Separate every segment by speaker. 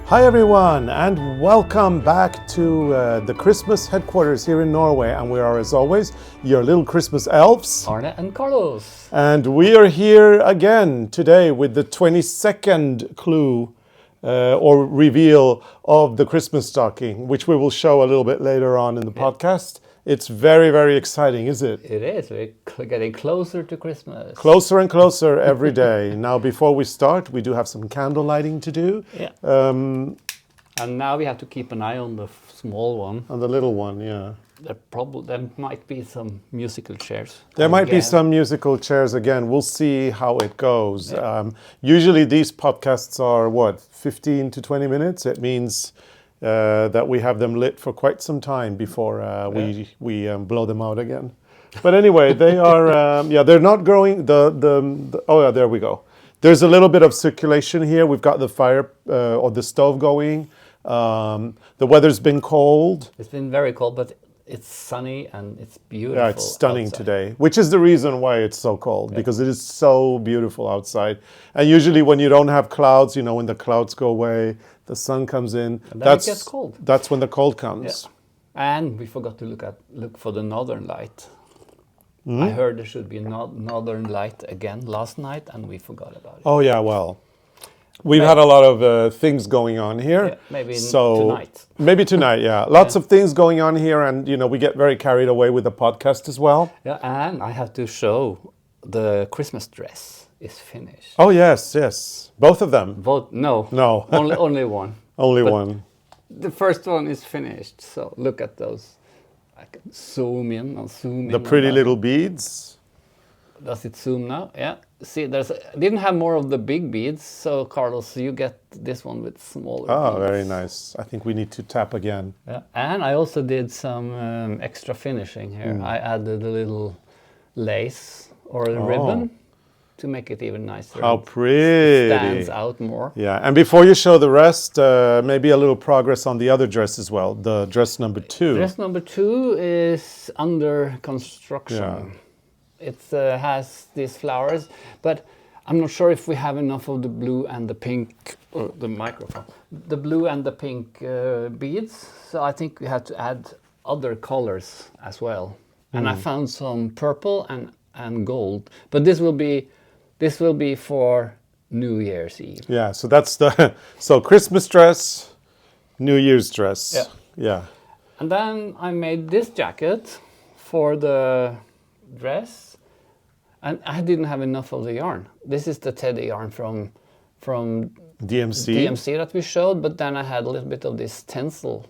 Speaker 1: Hi everyone, and welcome back to the Christmas headquarters here in Norway. And we are, as always, your little Christmas elves.
Speaker 2: Arne and Carlos.
Speaker 1: And we are here again today with the 22nd clue or reveal of the Christmas stocking, which we will show a little bit later on in the podcast. It's very, very exciting, is it?
Speaker 2: It is. We're getting closer to Christmas.
Speaker 1: Closer and closer every day. Now, before we start, we do have some candle lighting to do.
Speaker 2: Yeah. And now we have to keep an eye on the small one.
Speaker 1: On the little one, yeah.
Speaker 2: There might be some musical chairs.
Speaker 1: There might be some musical chairs again. We'll see how it goes. Yeah. Usually these podcasts are, 15 to 20 minutes? It means that we have them lit for quite some time before we blow them out again. But anyway, they are, they're not growing. There we go. There's a little bit of circulation here. We've got the fire or the stove going. The weather's been cold.
Speaker 2: It's been very cold, but it's sunny and it's beautiful.
Speaker 1: Yeah, it's stunning
Speaker 2: outside
Speaker 1: today, which is the reason why it's so cold, because it is so beautiful outside. And usually when you don't have clouds, when the clouds go away, the sun comes in.
Speaker 2: And then it gets cold.
Speaker 1: That's when the cold comes.
Speaker 2: Yeah. And we forgot to look for the northern light. I heard there should be northern light again last night, and we forgot about it.
Speaker 1: Oh yeah, well, we've had a lot of things going on here.
Speaker 2: Yeah, maybe tonight.
Speaker 1: Maybe tonight, yeah. Lots of things going on here, and we get very carried away with the podcast as well.
Speaker 2: Yeah, and I have to show the Christmas dress is finished.
Speaker 1: Oh yes, both of them.
Speaker 2: No, only one.
Speaker 1: Only one.
Speaker 2: The first one is finished. So look at those. I can zoom in.
Speaker 1: The pretty little beads.
Speaker 2: Does it zoom now? Yeah. See, I didn't have more of the big beads, so Carlos, you get this one with smaller beads.
Speaker 1: Very nice. I think we need to tap again.
Speaker 2: Yeah. And I also did some extra finishing here. I added a little lace or a ribbon to make it even nicer.
Speaker 1: How pretty.
Speaker 2: It stands out more.
Speaker 1: Yeah, and before you show the rest, maybe a little progress on the other dress as well, the dress number 2.
Speaker 2: Dress number 2 is under construction.
Speaker 1: Yeah.
Speaker 2: It has these flowers, but I'm not sure if we have enough of the blue and the pink, the microphone, the blue and the pink beads. So I think we have to add other colors as well. And I found some purple and gold, but this will be for New Year's Eve.
Speaker 1: Yeah, so that's so Christmas dress, New Year's dress. Yeah.
Speaker 2: And then I made this jacket for the dress, and I didn't have enough of the yarn. This is the teddy yarn from DMC that we showed, but then I had a little bit of this tinsel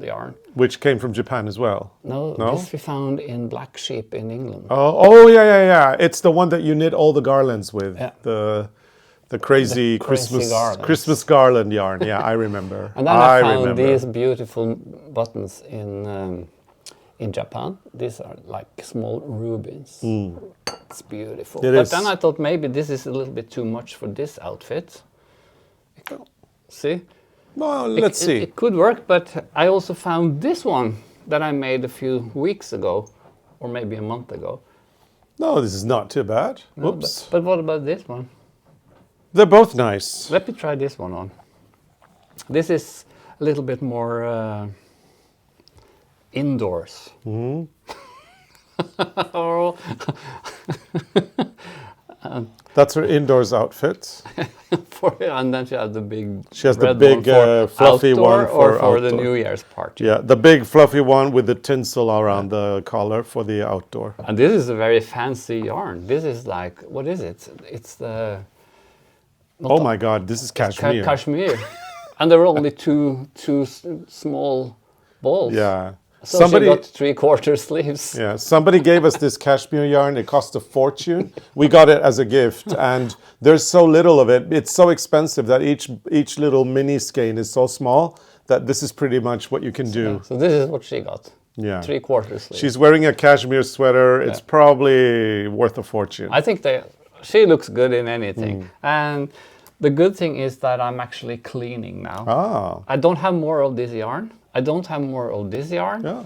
Speaker 2: yarn. Which
Speaker 1: came from Japan as well?
Speaker 2: No? This we found in Black Sheep in England.
Speaker 1: Oh, yeah. It's the one that you knit all the garlands with. Yeah. The crazy Christmas garland yarn. Yeah, I remember.
Speaker 2: And then I found these beautiful buttons in Japan. These are like small rubies. It's beautiful. Then I thought maybe this is a little bit too much for this outfit. See?
Speaker 1: Well, let's see.
Speaker 2: It could work, but I also found this one that I made a few weeks ago, or maybe a month ago.
Speaker 1: No, this is not too bad. Whoops.
Speaker 2: But what about this one?
Speaker 1: They're both nice.
Speaker 2: Let me try this one on. This is a little bit more indoors.
Speaker 1: That's her indoors outfit.
Speaker 2: And then she has the big.
Speaker 1: She has the big fluffy one
Speaker 2: for the New Year's party.
Speaker 1: Yeah, the big fluffy one with the tinsel around the collar for the outdoor.
Speaker 2: And this is a very fancy yarn. This is like, what is it? It's the.
Speaker 1: Oh my God! This is cashmere.
Speaker 2: Cashmere, and there were only two small balls.
Speaker 1: Yeah.
Speaker 2: So she got 3/4 sleeves.
Speaker 1: Yeah, somebody gave us this cashmere yarn. It cost a fortune. We got it as a gift, and there's so little of it. It's so expensive that each little mini skein is so small that this is pretty much what you can do.
Speaker 2: Yeah, so this is what she got.
Speaker 1: Yeah.
Speaker 2: 3/4 sleeves.
Speaker 1: She's wearing a cashmere sweater. It's probably worth a fortune.
Speaker 2: I think she looks good in anything. And the good thing is that I'm actually cleaning now. I don't have more of this yarn. I don't have more of this yarn.
Speaker 1: Yeah.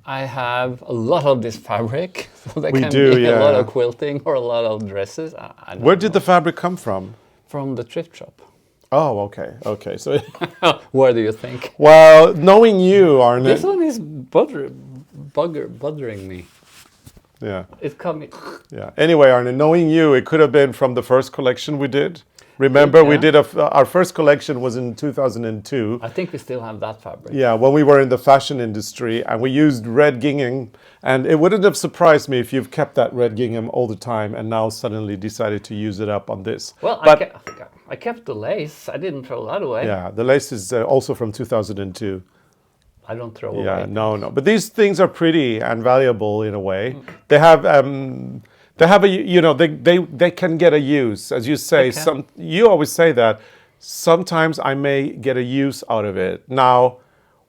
Speaker 2: I have a lot of this fabric, so there can be a lot of quilting or a lot of dresses.
Speaker 1: Where did the fabric come from?
Speaker 2: From the thrift shop.
Speaker 1: Oh, okay, okay. So,
Speaker 2: What do you think?
Speaker 1: well, knowing you, Arne.
Speaker 2: This one is bothering me.
Speaker 1: Yeah,
Speaker 2: It's coming.
Speaker 1: yeah. Anyway, Arne, knowing you, it could have been from the first collection we did. Remember, we
Speaker 2: Yeah.
Speaker 1: did our first collection was in 2002.
Speaker 2: I think we still have that fabric.
Speaker 1: Yeah, when we were in the fashion industry, and we used red gingham, and it wouldn't have surprised me if you've kept that red gingham all the time, and now suddenly decided to use it up on this.
Speaker 2: Well,
Speaker 1: but
Speaker 2: I kept the lace. I didn't throw that away.
Speaker 1: yeah, the lace is also from 2002.
Speaker 2: I don't throw
Speaker 1: Yeah,
Speaker 2: away.
Speaker 1: no. But these things are pretty and valuable in a way. They have a, you know, they can get a use, as you say.
Speaker 2: They can.
Speaker 1: You always say that. Sometimes I may get a use out of it. Now,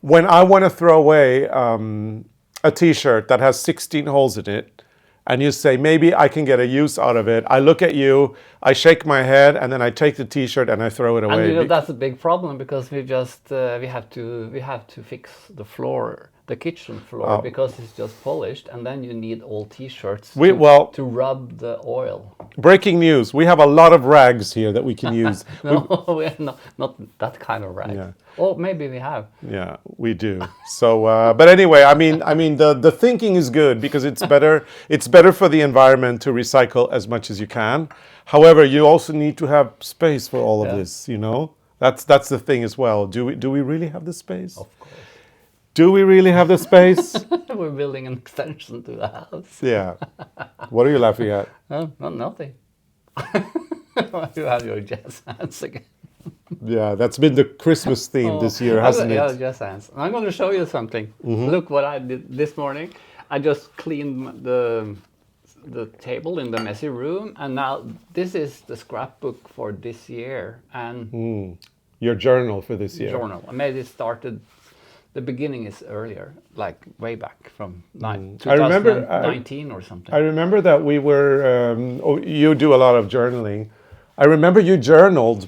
Speaker 1: when I want to throw away a T-shirt that has 16 holes in it, and you say, maybe I can get a use out of it. I look at you, I shake my head, and then I take the T-shirt and I throw it away.
Speaker 2: And you know, that's a big problem because we just we have to fix the floor, the kitchen floor, because it's just polished, and then you need all T-shirts to rub the oil.
Speaker 1: Breaking news: we have a lot of rags here that we can use.
Speaker 2: No, we have not that kind of rag.
Speaker 1: Yeah.
Speaker 2: Or maybe we have.
Speaker 1: Yeah, we do. So, but anyway, I mean, the thinking is good because it's better. It's better for the environment to recycle as much as you can. However, you also need to have space for all of this. You know, that's the thing as well. Do we really have the space?
Speaker 2: Of course.
Speaker 1: Do we really have the space?
Speaker 2: We're building an extension to the house.
Speaker 1: Yeah. What are you laughing at?
Speaker 2: Nothing. You have your jazz hands again.
Speaker 1: Yeah, that's been the Christmas theme this year, hasn't it?
Speaker 2: Yeah, jazz hands. I'm going to show you something. Look what I did this morning. I just cleaned the table in the messy room, and now this is the scrapbook for this year and
Speaker 1: Your journal for this year.
Speaker 2: journal. I made it started. The beginning is earlier, like way back from 2019 or something.
Speaker 1: I remember that we were. You do a lot of journaling. I remember you journaled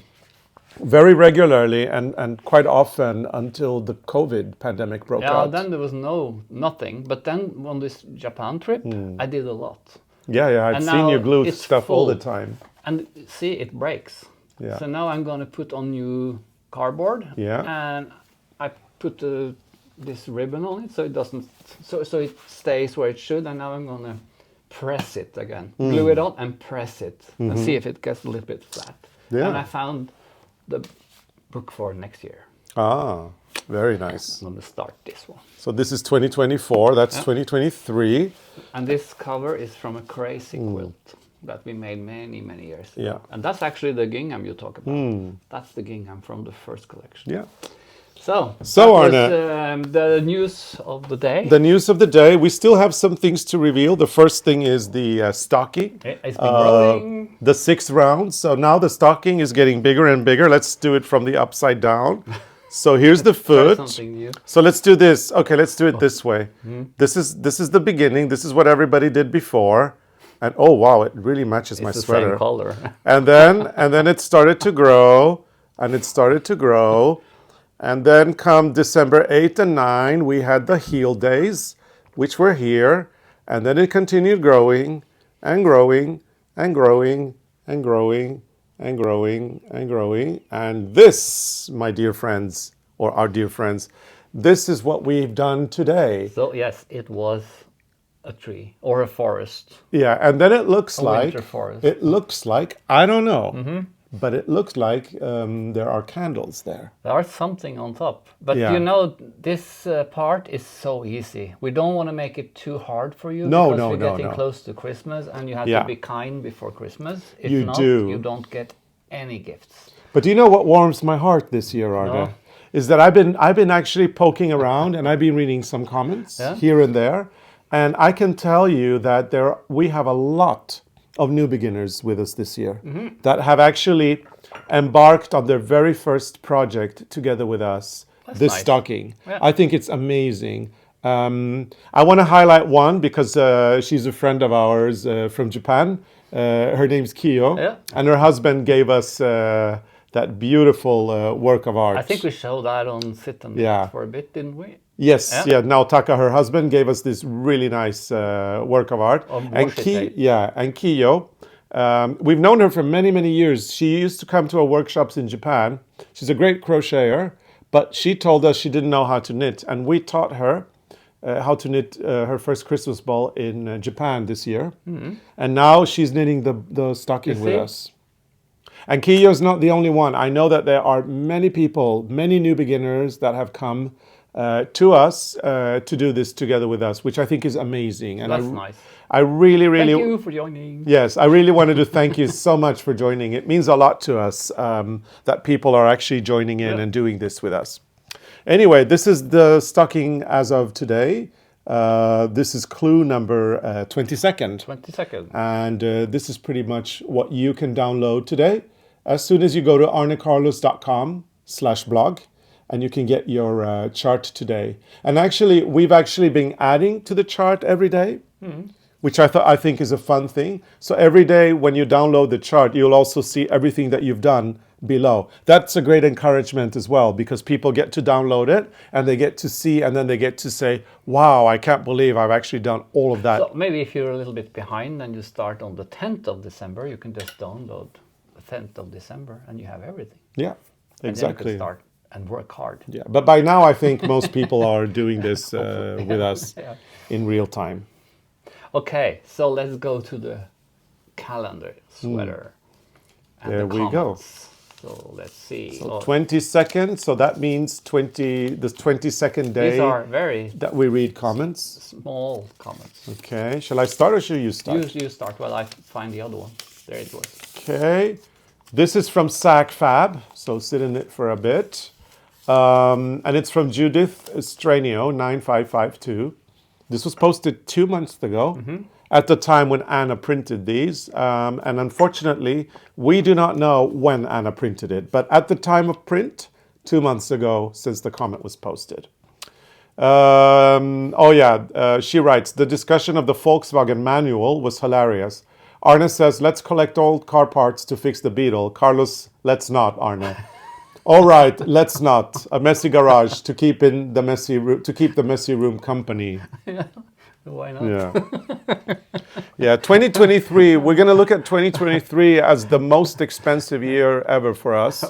Speaker 1: very regularly and quite often until the COVID pandemic broke out.
Speaker 2: Yeah, then there was nothing. But then on this Japan trip, I did a lot.
Speaker 1: Yeah, I've
Speaker 2: And
Speaker 1: seen
Speaker 2: now
Speaker 1: you glue
Speaker 2: it's
Speaker 1: stuff all the
Speaker 2: full.
Speaker 1: time.
Speaker 2: And see, it breaks.
Speaker 1: Yeah.
Speaker 2: So now I'm going to put on new cardboard.
Speaker 1: Yeah.
Speaker 2: And I put this ribbon on it so it doesn't, so it stays where it should. And now I'm going to press it again. Glue it on and press it and see if it gets a little bit flat.
Speaker 1: Yeah.
Speaker 2: And I found the book for next year.
Speaker 1: Ah, very nice.
Speaker 2: I'm going to start this one.
Speaker 1: So this is 2024. That's 2023.
Speaker 2: And this cover is from a crazy quilt that we made many years ago.
Speaker 1: Yeah.
Speaker 2: And that's actually the gingham you talk about. That's the gingham from the first collection.
Speaker 1: Yeah.
Speaker 2: So
Speaker 1: Arne,
Speaker 2: that was, the news of the day.
Speaker 1: the news of the day. We still have some things to reveal. The first thing is the stocking.
Speaker 2: It's been growing.
Speaker 1: The 6th round. So now the stocking is getting bigger and bigger. Let's do it from the upside down. So here's the
Speaker 2: Try
Speaker 1: foot.
Speaker 2: something new.
Speaker 1: So let's do this. Okay, let's do it this way. This is the beginning. This is what everybody did before. And oh wow, it really matches my
Speaker 2: It's the
Speaker 1: sweater.
Speaker 2: same color.
Speaker 1: And then it started to grow, and it started to grow. And then come December 8 and 9, we had the heel days, which were here. And then it continued growing and growing and growing and growing and growing and growing. And this, my dear friends, or our dear friends, this is what we've done today.
Speaker 2: So yes, it was a tree or a forest.
Speaker 1: Yeah, and then it looks like,
Speaker 2: winter forest.
Speaker 1: it looks like, I don't know, but it looks like there are candles there.
Speaker 2: There's something on top. But
Speaker 1: Yeah.
Speaker 2: you know, this part is so easy. We don't want to make it too hard for you
Speaker 1: No,
Speaker 2: because
Speaker 1: no,
Speaker 2: we're
Speaker 1: no,
Speaker 2: getting
Speaker 1: no.
Speaker 2: close to Christmas and you have
Speaker 1: Yeah.
Speaker 2: to be kind before Christmas. If
Speaker 1: You
Speaker 2: not,
Speaker 1: do.
Speaker 2: you don't get any gifts.
Speaker 1: But do you know what warms my heart this year, Arne?
Speaker 2: No.
Speaker 1: Is that I've been actually poking around and I've been reading some comments
Speaker 2: Yeah.
Speaker 1: here and there, and I can tell you that we have a lot of new beginners with us this year that have actually embarked on their very first project together with us. This
Speaker 2: nice.
Speaker 1: stocking.
Speaker 2: Yeah.
Speaker 1: I think it's amazing. I want to highlight one because she's a friend of ours from Japan. Her name's Kiyo,
Speaker 2: Yeah.
Speaker 1: and her husband gave us that beautiful work of art.
Speaker 2: I think we showed that on Sit and
Speaker 1: Yeah.
Speaker 2: for a bit, didn't we?
Speaker 1: Yes,
Speaker 2: Yeah.
Speaker 1: yeah. Naotaka, her husband, gave us this really nice work of art.
Speaker 2: Of
Speaker 1: And
Speaker 2: washi tape.
Speaker 1: and Kiyo We've known her for many, many years. She used to come to our workshops in Japan. She's a great crocheter, but she told us she didn't know how to knit. And we taught her how to knit her first Christmas ball in Japan this year. And now she's knitting the stocking with us. And Kiyo's not the only one. I know that there are many people, many new beginners that have come to us to do this together with us, which I think is amazing. And
Speaker 2: That's nice.
Speaker 1: I really, really...
Speaker 2: Thank you for joining.
Speaker 1: Yes, I really wanted to thank you so much for joining. It means a lot to us that people are actually joining in and doing this with us. Anyway, this is the stocking as of today. This is clue number 22nd.
Speaker 2: 22nd.
Speaker 1: And this is pretty much what you can download today. As soon as you go to arnecarlos.com/blog, and you can get your chart today. And actually, we've actually been adding to the chart every day, which I think is a fun thing. So every day when you download the chart, you'll also see everything that you've done below. That's a great encouragement as well, because people get to download it and they get to see, and then they get to say, wow, I can't believe I've actually done all of that.
Speaker 2: So maybe if you're a little bit behind and you start on the 10th of December, you can just download the 10th of December and you have everything.
Speaker 1: Yeah, exactly.
Speaker 2: And then you can start and work hard.
Speaker 1: Yeah, but by now I think most people are doing this with us in real time.
Speaker 2: Okay, so let's go to the calendar sweater. And
Speaker 1: There
Speaker 2: the
Speaker 1: we go.
Speaker 2: comments. So let's see.
Speaker 1: So 22nd, so that means the 22nd day
Speaker 2: These are very
Speaker 1: that we read comments.
Speaker 2: small comments.
Speaker 1: Okay, shall I start or should you start?
Speaker 2: You start while I find the other one. There it was.
Speaker 1: Okay, this is from Sac Fab, so sit in it for a bit. And it's from Judith Stranio, 9552. This was posted 2 months ago, at the time when Anna printed these. And unfortunately, we do not know when Anna printed it, but at the time of print, 2 months ago, since the comment was posted. She writes, the discussion of the Volkswagen manual was hilarious. Arne says, let's collect old car parts to fix the Beetle. Carlos, let's not, Arne. All right, let's not. A messy garage to keep the messy room company.
Speaker 2: Why not?
Speaker 1: Yeah. Yeah, 2023, we're going to look at 2023 as the most expensive year ever for us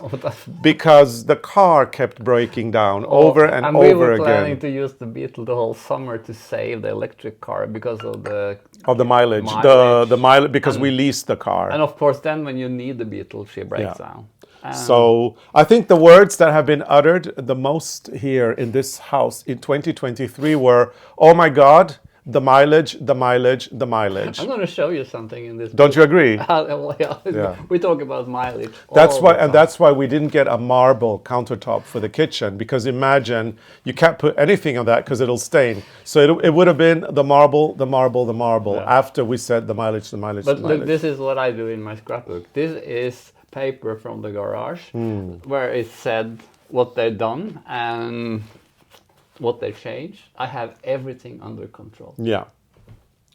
Speaker 1: because the car kept breaking down over and over
Speaker 2: we were
Speaker 1: again.
Speaker 2: planning to use the Beetle the whole summer to save the electric car because of the
Speaker 1: mileage. The mileage because we leased the car.
Speaker 2: And of course, then when you need the Beetle, she breaks down.
Speaker 1: So I think the words that have been uttered the most here in this house in 2023 were, oh my God, the mileage, the mileage, the mileage.
Speaker 2: I'm going to show you something in this.
Speaker 1: Don't you agree?
Speaker 2: We talk about mileage.
Speaker 1: That's why we didn't get a marble countertop for the kitchen, because imagine you can't put anything on that because it'll stain. So it would have been the marble, the marble, the marble after we said the mileage, the mileage,
Speaker 2: but
Speaker 1: the mileage.
Speaker 2: Look, this is what I do in my scrapbook. This is paper from the garage where it said what they've done and what they changed. I have everything under control.
Speaker 1: Yeah.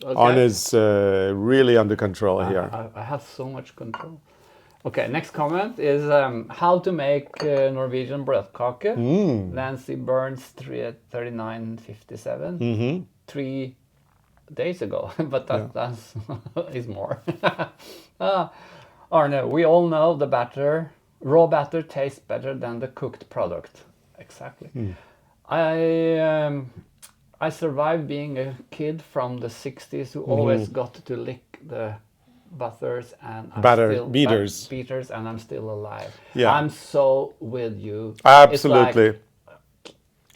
Speaker 2: Okay.
Speaker 1: Arne is really under control here.
Speaker 2: I have so much control. Okay, next comment is how to make Norwegian brødkake. Nancy Burns 3957. 3 days ago, but that's is more. Arne, we all know the raw batter tastes better than the cooked product. Exactly. I survived being a kid from the 60s who always got to lick the butters and beaters, and I'm still alive.
Speaker 1: Yeah.
Speaker 2: I'm so with you.
Speaker 1: Absolutely.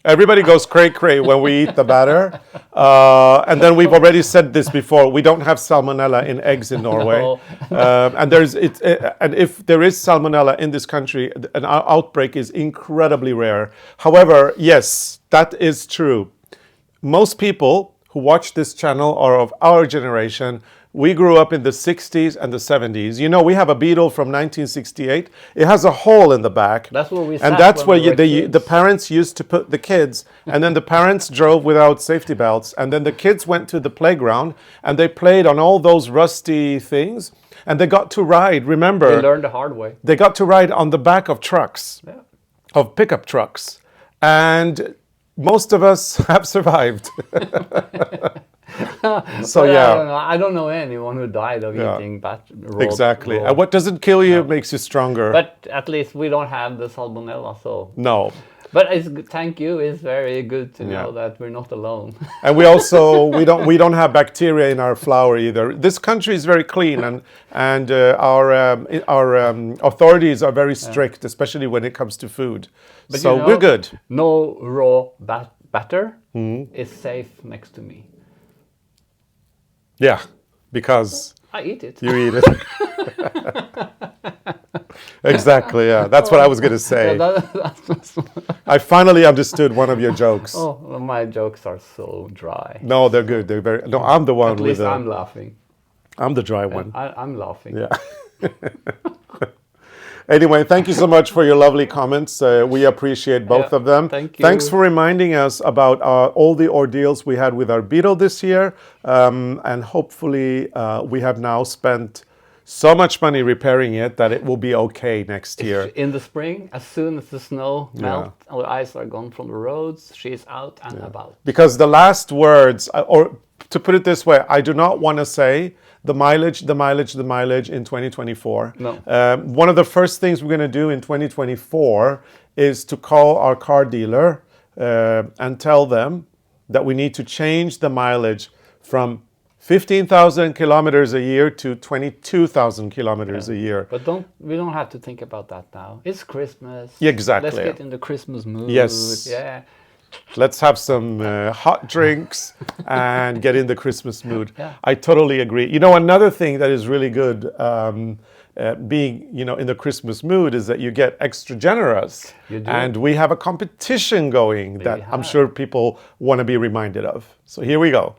Speaker 1: Everybody goes cray-cray when we eat the batter. And then we've already said this before, we don't have salmonella in eggs in Norway.
Speaker 2: No.
Speaker 1: And if there is salmonella in this country, an outbreak is incredibly rare. However, yes, that is true. Most people who watch this channel are of our generation. We grew up in the 60s and the 70s. You know, we have a Beetle from 1968. It has a hole in the back.
Speaker 2: That's where we sat.
Speaker 1: And that's where the parents used to put the kids. And then the parents drove without safety belts. And then the kids went to the playground and they played on all those rusty things. And they got to ride, remember?
Speaker 2: They learned the hard way.
Speaker 1: They got to ride on the back of trucks, of pickup trucks. And most of us have survived. So
Speaker 2: But
Speaker 1: yeah,
Speaker 2: I don't know anyone who died of eating raw.
Speaker 1: exactly.
Speaker 2: raw.
Speaker 1: And what doesn't kill you makes you stronger.
Speaker 2: But at least we don't have the salmonella, so.
Speaker 1: No.
Speaker 2: But thank you. It's very good to know that we're not alone.
Speaker 1: And we also we don't have bacteria in our flour either. This country is very clean, and our authorities are very strict, especially when it comes to food.
Speaker 2: But
Speaker 1: so
Speaker 2: you know,
Speaker 1: we're good.
Speaker 2: No raw batter is safe next to me.
Speaker 1: Yeah, because
Speaker 2: I eat it.
Speaker 1: you eat it. Exactly. Yeah, that's what I was going to say. I finally understood one of your jokes.
Speaker 2: Oh, my jokes are so dry.
Speaker 1: No, they're good. They're very. No, I'm the one
Speaker 2: At
Speaker 1: with.
Speaker 2: least I'm laughing.
Speaker 1: I'm the dry one.
Speaker 2: I'm laughing.
Speaker 1: Yeah. Anyway, thank you so much for your lovely comments. We appreciate both of them.
Speaker 2: Thank you.
Speaker 1: Thanks for reminding us about all the ordeals we had with our beetle this year. And hopefully we have now spent so much money repairing it that it will be okay next year.
Speaker 2: In the spring, as soon as the snow melts and the ice are gone from the roads, she's out and about.
Speaker 1: Because the last words, or to put it this way, I do not want to say the mileage in 2024.
Speaker 2: No.
Speaker 1: One of the first things we're going to do in 2024 is to call our car dealer and tell them that we need to change the mileage from 15,000 kilometers a year to 22,000 kilometers a year.
Speaker 2: But we don't have to think about that now. It's Christmas.
Speaker 1: Exactly.
Speaker 2: Let's get in the Christmas mood.
Speaker 1: Yes.
Speaker 2: Yeah.
Speaker 1: Let's have some hot drinks and get in the Christmas mood.
Speaker 2: Yeah.
Speaker 1: I totally agree. You know, another thing that is really good being, in the Christmas mood is that you get extra generous.
Speaker 2: You do.
Speaker 1: And we have a competition going that I'm sure people want to be reminded of. So here we go.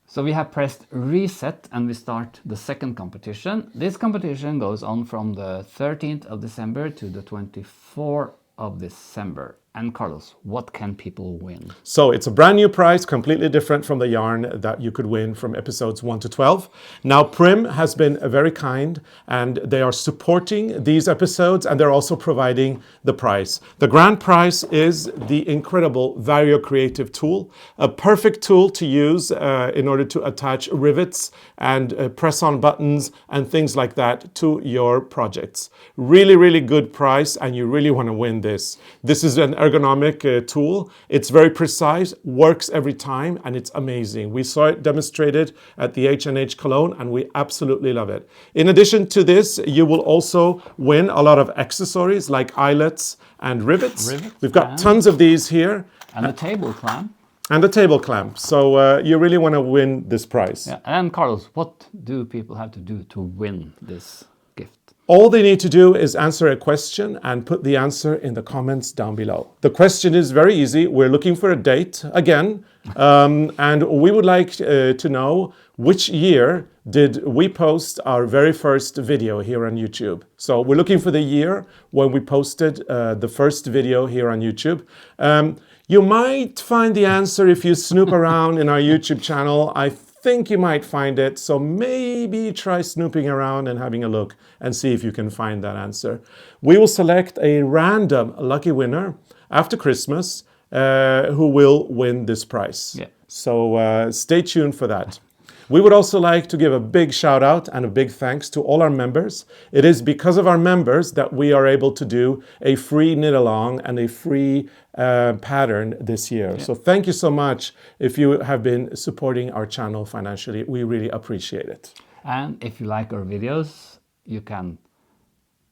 Speaker 2: So we have pressed reset and we start the second competition. This competition goes on from the 13th of December to the 24th of December. And Carlos, what can people win?
Speaker 1: So it's a brand new prize, completely different from the yarn that you could win from episodes 1 to 12. Now, Prim has been very kind and they are supporting these episodes and they're also providing the prize. The grand prize is the incredible Vario Creative tool, a perfect tool to use in order to attach rivets and press-on buttons and things like that to your projects. Really, really good price and you really want to win this. This is an ergonomic tool. It's very precise, works every time, and it's amazing. We saw it demonstrated at the H&H Cologne, and we absolutely love it. In addition to this, you will also win a lot of accessories like eyelets and rivets. We've got tons of these here.
Speaker 2: And a table clamp.
Speaker 1: And a table clamp. So you really want to win this prize.
Speaker 2: Yeah. And Carlos, what do people have to do to win this gift?
Speaker 1: All they need to do is answer a question and put the answer in the comments down below. The question is very easy. We're looking for a date again, and we would like to know which year did we post our very first video here on YouTube. So we're looking for the year when we posted the first video here on YouTube. You might find the answer if you snoop around in our YouTube channel. I think you might find it, so maybe try snooping around and having a look and see if you can find that answer. We will select a random lucky winner after Christmas who will win this prize.
Speaker 2: Yeah.
Speaker 1: So stay tuned for that. We would also like to give a big shout out and a big thanks to all our members. It is because of our members that we are able to do a free knit along and a free pattern this year. Yeah. So thank you so much if you have been supporting our channel financially. We really appreciate it.
Speaker 2: And if you like our videos, you can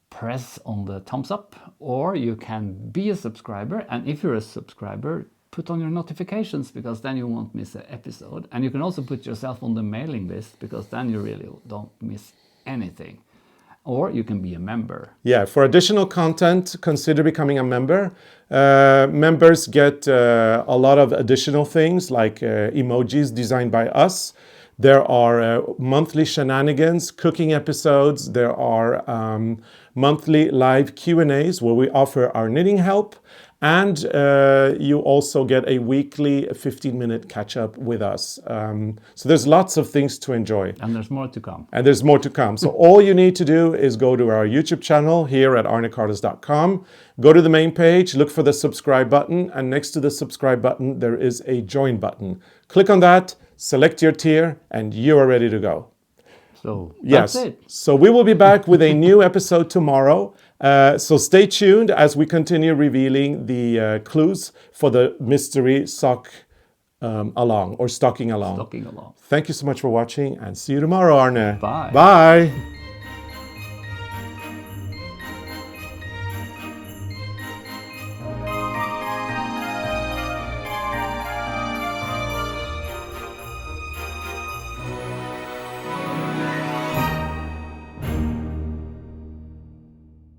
Speaker 2: press on the thumbs up or you can be a subscriber. And if you're a subscriber, put on your notifications because then you won't miss an episode. And you can also put yourself on the mailing list because then you really don't miss anything. Or you can be a member.
Speaker 1: Yeah, for additional content, consider becoming a member. Members get a lot of additional things like emojis designed by us. There are monthly shenanigans, cooking episodes. There are monthly live Q&As where we offer our knitting help. And you also get a weekly 15-minute catch-up with us. So there's lots of things to enjoy.
Speaker 2: And there's more to come.
Speaker 1: And there's more to come. So all you need to do is go to our YouTube channel here at arnecarlos.com. Go to the main page, look for the subscribe button, and next to the subscribe button, there is a join button. Click on that, select your tier, and you are ready to go.
Speaker 2: So
Speaker 1: Yes.
Speaker 2: that's it.
Speaker 1: So we will be back with a new episode tomorrow. So stay tuned as we continue revealing the clues for the mystery stocking along.
Speaker 2: Talking along.
Speaker 1: Thank you so much for watching, and see you tomorrow, Arne.
Speaker 2: Bye.
Speaker 1: Bye.